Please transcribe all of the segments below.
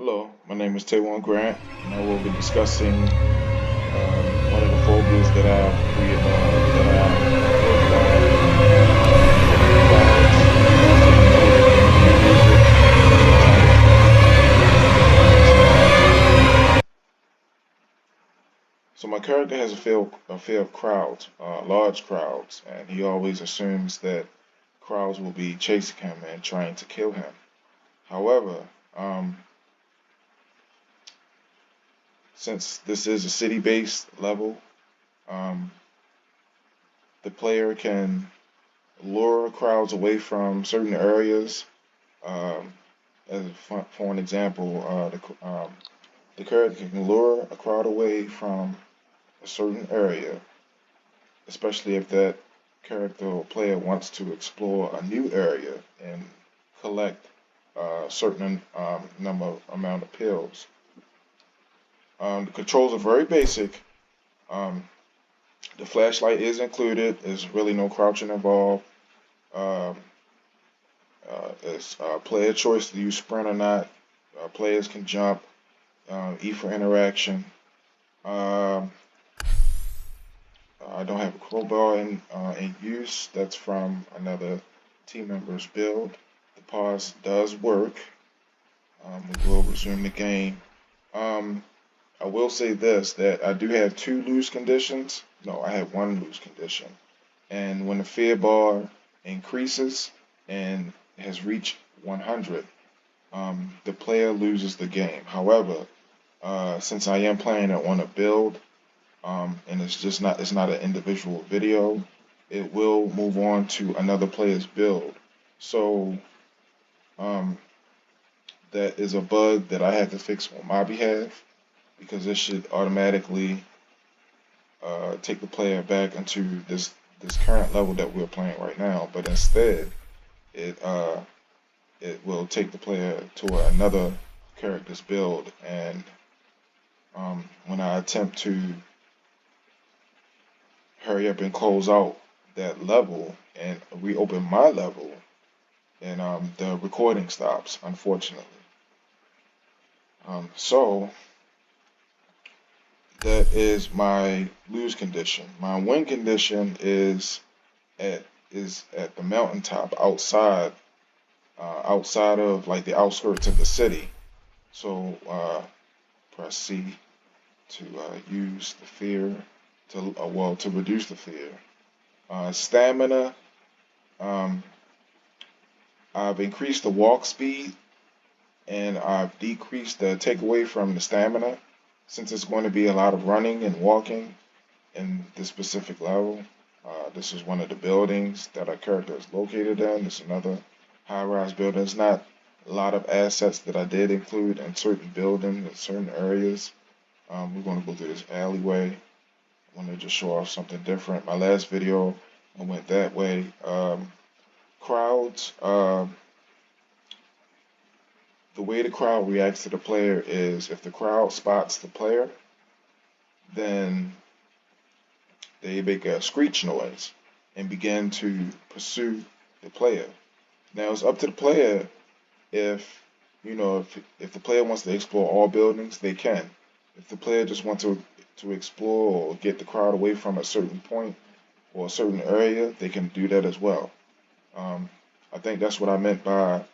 Hello, my name is Taywan Grant, and I will be discussing one of the phobias that I've worked on, called crowds. Also included in the music title. So my character has a fear of crowds, large crowds, and he always assumes that crowds will be chasing him and trying to kill him. However, um, since this is a city-based level, um, the player can lure crowds away from certain areas. Um, for an example, the character can lure a crowd away from a certain area, especially if that character or player wants to explore a new area and collect a certain amount of pills. The controls are very basic. Um, the flashlight is included. There's really no crouching involved. Um, it's player choice to use sprint or not. Players can jump, E for interaction. Um, I don't have a crowbar in use. That's from another team member's build. The pause does work. We will resume the game. Um, I will say this, that I do have two lose conditions. No, I have one lose condition. And when the fear bar increases and has reached 100, the player loses the game. However, since I am playing it on a build, and it's not an individual video, it will move on to another player's build. So um, that is a bug that I had to fix on my behalf because it should automatically take the player back into this current level that we're playing right now. But instead, it uh, it will take the player to another character's build, and when I attempt to hurry up and close out that level and reopen my level, and the recording stops, unfortunately. So that is my lose condition. My win condition at is at the mountaintop outside of like the outskirts of the city. So press C to use the fear to reduce the fear. Stamina. Um, I've increased the walk speed and I've decreased the takeaway from the stamina since it's going to be a lot of running and walking in this specific level. This is one of the buildings that our character is located in. It's another high-rise building. It's not a lot of assets that I did include in certain buildings in certain areas. We're going to go through this alleyway. I want to just show off something different. My last video, I went that way. Crowds. The way the crowd reacts to the player is if the crowd spots the player, then they make a screech noise and begin to pursue the player. Now it's up to the player if if the player wants to explore all buildings, they can. If the player just wants to explore or get the crowd away from a certain point or a certain area, they can do that as well. Um, I think that's what I meant by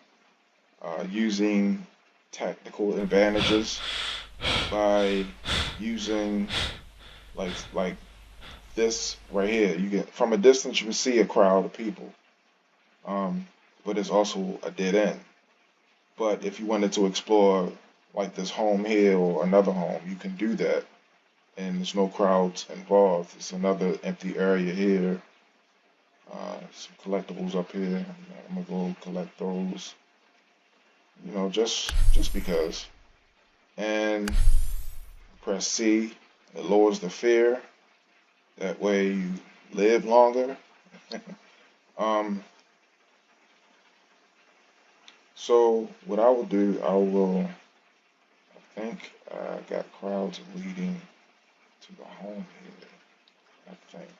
using tactical advantages by using like this right here. You get from a distance you can see a crowd of people, um, but it's also a dead end. But if you wanted to explore like this home here or another home, you can do that, and there's no crowds involved. It's another empty area here. Some collectibles up here. I'm gonna go collect those. Just because. And press C. It lowers the fear. That way you live longer. um, so what I will do, I think I got crowds leading to the home here. I think.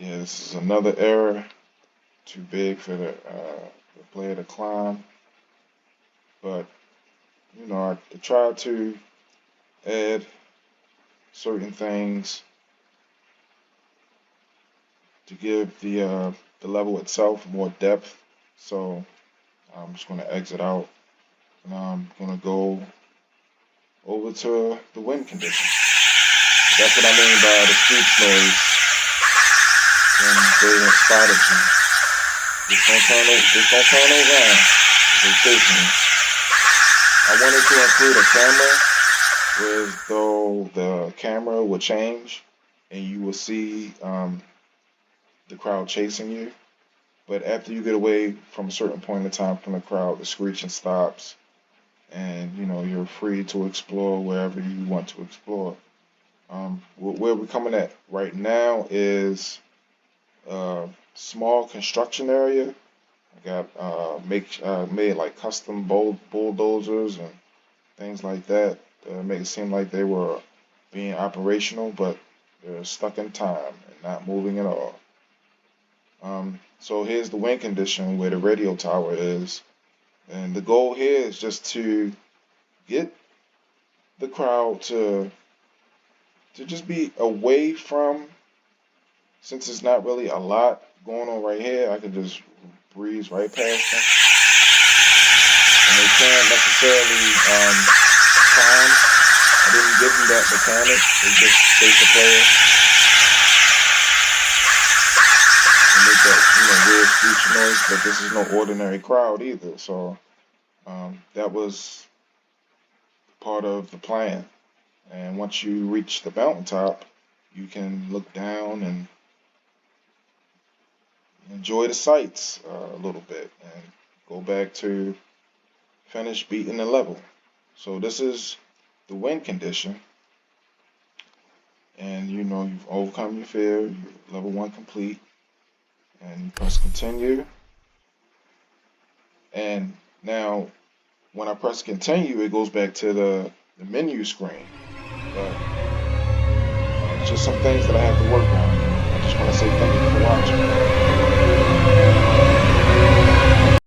Yeah, this is another error. too big for the player to climb. But I tried to add certain things to give the level itself more depth. So I'm just going to exit out, and I'm going to go over to the wind condition. That's what I mean by the screech noise when they have spotted you. Just don't turn around. They chasing you. I wanted to include a camera where as though the camera would change and you will see the crowd chasing you. But after you get away from a certain point in time from the crowd, the screeching stops, and you're free to explore wherever you want to explore. Where we're coming at right now is a small construction area. I got made like custom bulldozers and things like that. Make it seem like they were being operational, but they're stuck in time and not moving at all. So here's the wind condition where the radio tower is, and the goal here is just to get the crowd to just be away from, since it's not really a lot going on right here, I can just breeze right past them. And they can't necessarily climb. I didn't give them that mechanic. They just chase the player and make that weird screeching noise. But this is no ordinary crowd either. So that was part of the plan. And once you reach the mountaintop, you can look down and enjoy the sights a little bit and go back to finish beating the level. So this is the wind condition, and you've overcome your fear. You're level 1 complete, and you press continue. And now when I press continue, it goes back to the menu screen. But it's just some things that I have to work on. I just want to say thank you for watching.